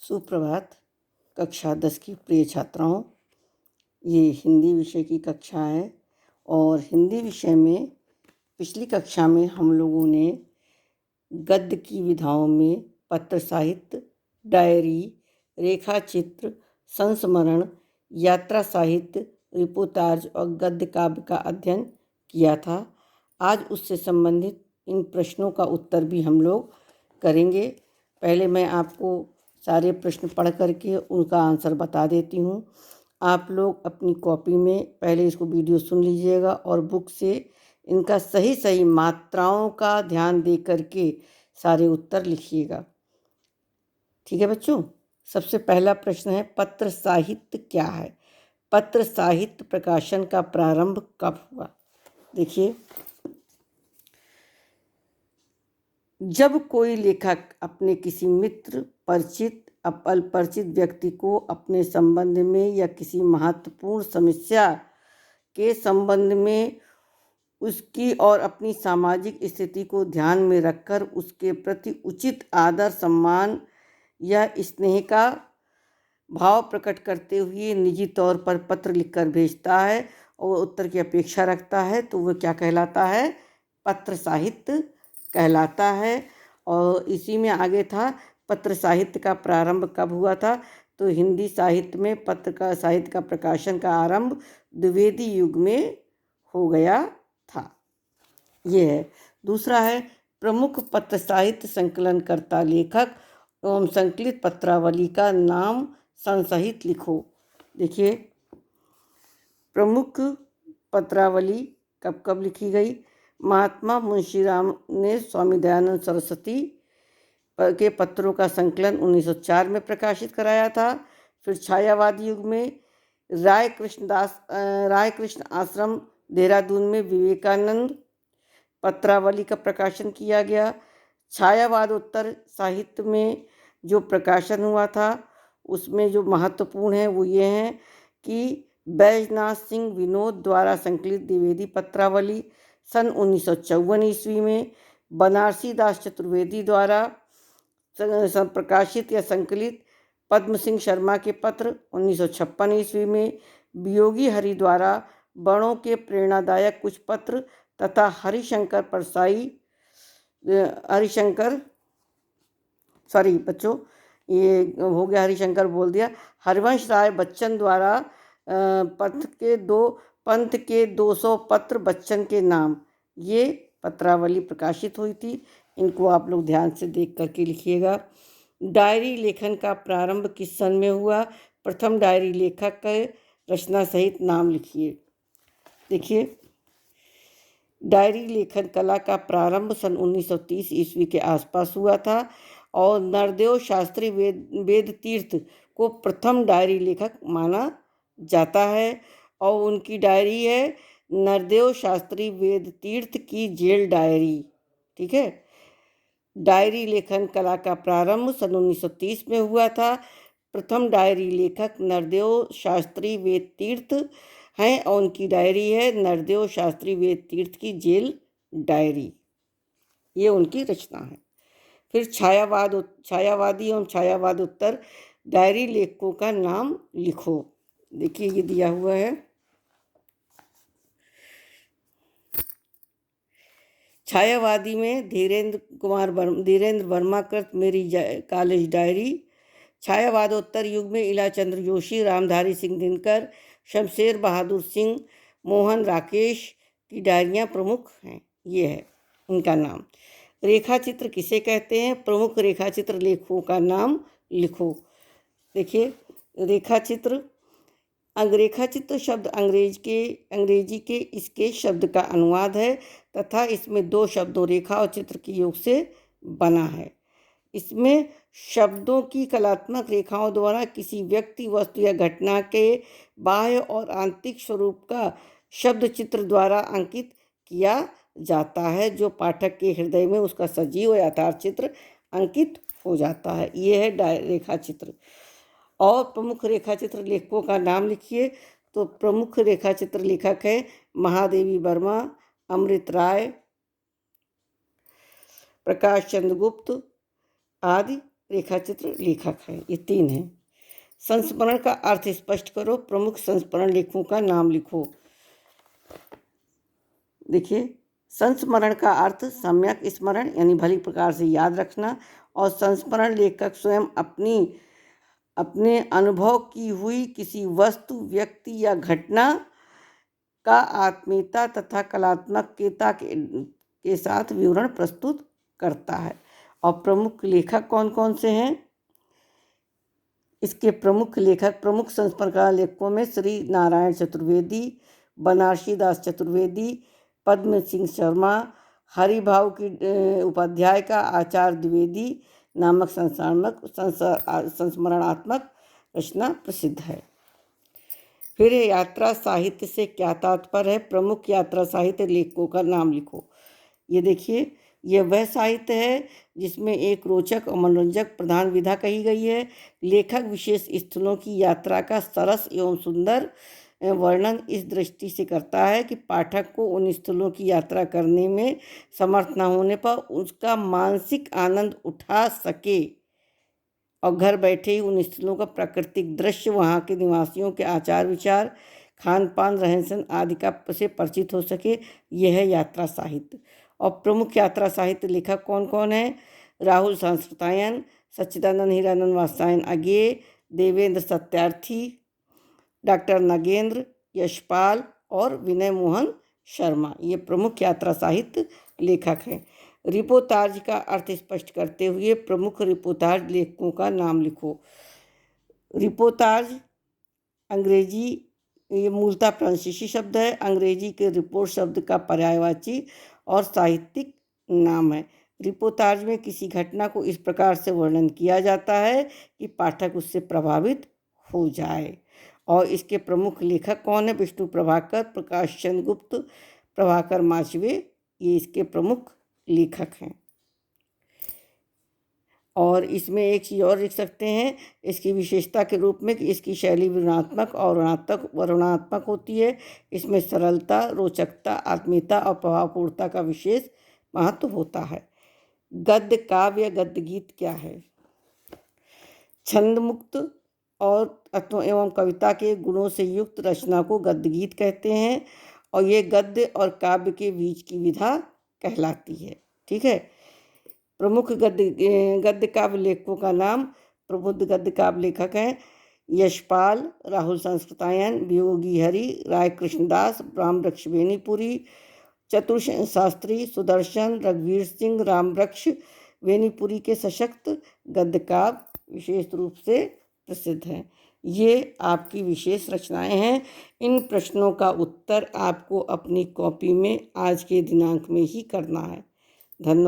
सुप्रभात। कक्षा 10 की प्रिय छात्राओं, ये हिंदी विषय की कक्षा है और हिंदी विषय में पिछली कक्षा में हम लोगों ने गद्य की विधाओं में पत्र साहित्य, डायरी, रेखा चित्र, संस्मरण, यात्रा साहित्य, रिपोर्टाज और गद्य काव्य का अध्ययन किया था। आज उससे संबंधित इन प्रश्नों का उत्तर भी हम लोग करेंगे। पहले मैं आपको सारे प्रश्न पढ़ करके उनका आंसर बता देती हूँ। आप लोग अपनी कॉपी में पहले इसको वीडियो सुन लीजिएगा और बुक से इनका सही सही मात्राओं का ध्यान दे करके सारे उत्तर लिखिएगा। ठीक है बच्चों। सबसे पहला प्रश्न है, पत्र साहित्य क्या है? पत्र साहित्य प्रकाशन का प्रारंभ कब हुआ? देखिए, जब कोई लेखक अपने किसी मित्र, परिचित, अपरिचित व्यक्ति को अपने संबंध में या किसी महत्वपूर्ण समस्या के संबंध में उसकी और अपनी सामाजिक स्थिति को ध्यान में रखकर उसके प्रति उचित आदर, सम्मान या स्नेह का भाव प्रकट करते हुए निजी तौर पर पत्र लिखकर भेजता है और उत्तर की अपेक्षा रखता है, तो वह क्या कहलाता है? पत्र साहित्य कहलाता है। और इसी में आगे था, पत्र साहित्य का प्रारंभ कब हुआ था? तो हिंदी साहित्य में पत्र का साहित्य का प्रकाशन का आरंभ द्विवेदी युग में हो गया था। ये है। दूसरा है, प्रमुख पत्र साहित्य संकलनकर्ता लेखक एवं संकलित पत्रावली का नाम संसहित लिखो। देखिए, प्रमुख पत्रावली कब कब लिखी गई? महात्मा मुंशीराम ने स्वामी दयानंद सरस्वती के पत्रों का संकलन 1904 में प्रकाशित कराया था। फिर छायावादी युग में राय कृष्ण आश्रम देहरादून में विवेकानंद पत्रावली का प्रकाशन किया गया। छायावाद उत्तर साहित्य में जो प्रकाशन हुआ था उसमें जो महत्वपूर्ण है वो ये हैं कि बैजनाथ सिंह विनोद द्वारा संकलित द्विवेदी पत्रावली सन 1954 ईस्वी में, बनारसी दास चतुर्वेदी द्वारा प्रकाशित या संकलित पद्म सिंह शर्मा के पत्र 1956 ईस्वी में, वियोगी हरि द्वारा बड़ों के प्रेरणादायक कुछ पत्र तथा हरिशंकर हरिवंश राय बच्चन द्वारा पंथ के 200 पत्र बच्चन के नाम, ये पत्रावली प्रकाशित हुई थी। इनको आप लोग ध्यान से देख करके लिखिएगा। डायरी लेखन का प्रारंभ किस सन में हुआ? प्रथम डायरी लेखक के रचना सहित नाम लिखिए। देखिए, डायरी लेखन कला का प्रारंभ सन 1930 ईस्वी के आसपास हुआ था और नरदेव शास्त्री वेद तीर्थ को प्रथम डायरी लेखक माना जाता है और उनकी डायरी है नरदेव शास्त्री वेद तीर्थ की जेल डायरी। ठीक है। डायरी लेखन कला का प्रारंभ सन 1930 में हुआ था। प्रथम डायरी लेखक नरदेव शास्त्री वेद तीर्थ हैं और उनकी डायरी है नरदेव शास्त्री वेद तीर्थ की जेल डायरी। ये उनकी रचना है। फिर छायावादी एवं छायावाद उत्तर डायरी लेखकों का नाम लिखो। देखिए, ये दिया हुआ है। छायावादी में धीरेन्द्र वर्मा कृत मेरी कॉलेज डायरी। छायावादोत्तर युग में इलाचंद्र जोशी, रामधारी सिंह दिनकर, शमशेर बहादुर सिंह, मोहन राकेश की डायरियाँ प्रमुख हैं। ये है इनका नाम। रेखा चित्र किसे कहते हैं? प्रमुख रेखा चित्र लेखकों का नाम लिखो। देखिए, रेखा चित्र शब्द अंग्रेजी के इसके शब्द का अनुवाद है तथा इसमें दो शब्दों रेखा और चित्र के योग से बना है। इसमें शब्दों की कलात्मक रेखाओं द्वारा किसी व्यक्ति, वस्तु या घटना के बाह्य और आंतरिक स्वरूप का शब्द चित्र द्वारा अंकित किया जाता है, जो पाठक के हृदय में उसका सजीव यथार्थ चित्र अंकित हो जाता है। ये है रेखा चित्र। और प्रमुख रेखा चित्र लेखकों का नाम लिखिए। तो प्रमुख रेखा चित्र लेखक है महादेवी वर्मा, अमृत राय, प्रकाश चंद्र गुप्त आदि रेखाचित्र लेखक है। ये 3 है। संस्मरण का अर्थ स्पष्ट करो। प्रमुख संस्मरण लेखकों का नाम लिखो। देखिए, संस्मरण का अर्थ सम्यक स्मरण यानी भली प्रकार से याद रखना, और संस्मरण लेखक स्वयं अपने अनुभव की हुई किसी वस्तु, व्यक्ति या घटना का आत्मीयता तथा कलात्मकता के साथ विवरण प्रस्तुत करता है। और प्रमुख लेखक कौन कौन से हैं? इसके प्रमुख संस्मरण लेखकों में श्री नारायण चतुर्वेदी, बनारसी दास चतुर्वेदी, पद्म सिंह शर्मा, हरिभाव की उपाध्याय का आचार्य द्विवेदी नामक संस्मरणात्मक रचना प्रसिद्ध है। फिर यात्रा साहित्य से क्या तात्पर्य है? प्रमुख यात्रा साहित्य लेखकों का नाम लिखो। ये देखिए, यह वह साहित्य है जिसमें एक रोचक और मनोरंजक प्रधान विधा कही गई है। लेखक विशेष स्थलों की यात्रा का सरस एवं सुंदर वर्णन इस दृष्टि से करता है कि पाठक को उन स्थलों की यात्रा करने में समर्थ न होने पर उसका मानसिक आनंद उठा सके और घर बैठे ही उन स्थलों का प्राकृतिक दृश्य, वहाँ के निवासियों के आचार विचार, खान पान, रहन सहन आदि का से परिचित हो सके। यह है यात्रा साहित्य। और प्रमुख यात्रा साहित्य लेखक कौन कौन है? राहुल सांस्कृतायन, सच्चिदानंद हीरानंद वात्स्यायन अज्ञेय, देवेंद्र सत्यार्थी, डॉक्टर नागेंद्र, यशपाल और विनय मोहन शर्मा। ये प्रमुख यात्रा साहित्य लेखक हैं। रिपोर्ताज का अर्थ स्पष्ट करते हुए प्रमुख रिपोर्ताज लेखकों का नाम लिखो। रिपोर्ताज अंग्रेजी, ये मूलतः फ्रांसीसी शब्द है। अंग्रेजी के रिपोर्ट शब्द का पर्यायवाची और साहित्यिक नाम है। रिपोर्ताज में किसी घटना को इस प्रकार से वर्णन किया जाता है कि पाठक उससे प्रभावित हो जाए। और इसके प्रमुख लेखक कौन है? विष्णु प्रभाकर, प्रकाश चंद्र गुप्त, प्रभाकर माचवे, ये इसके प्रमुख लेखक हैं। और इसमें एक चीज़ और लिख सकते हैं इसकी विशेषता के रूप में कि इसकी शैली वर्णनात्मक और वर्णनात्मक होती है। इसमें सरलता, रोचकता, आत्मीयता और प्रभावपूर्णता का विशेष महत्व होता है। गद्य काव्य, गद्य गीत क्या है? छंद मुक्त और तत्व एवं कविता के गुणों से युक्त रचना को गद्य गीत कहते हैं, और ये गद्य और काव्य के बीच की विधा कहलाती है। ठीक है। प्रमुख गद्य काव्य लेखकों का नाम: प्रबुद्ध गद्य काव्य लेखक हैं यशपाल, राहुल सांस्कृतायन, वियोगी हरि, राय कृष्णदास, रामवृक्ष वेनीपुरी, चतुर्सेन शास्त्री, सुदर्शन, रघुवीर सिंह, रामवृक्ष वेनीपुरी के सशक्त गद्य काव्य विशेष रूप से प्रसिद्ध हैं। ये आपकी विशेष रचनाएं हैं। इन प्रश्नों का उत्तर आपको अपनी कॉपी में आज के दिनांक में ही करना है। धन्यवाद।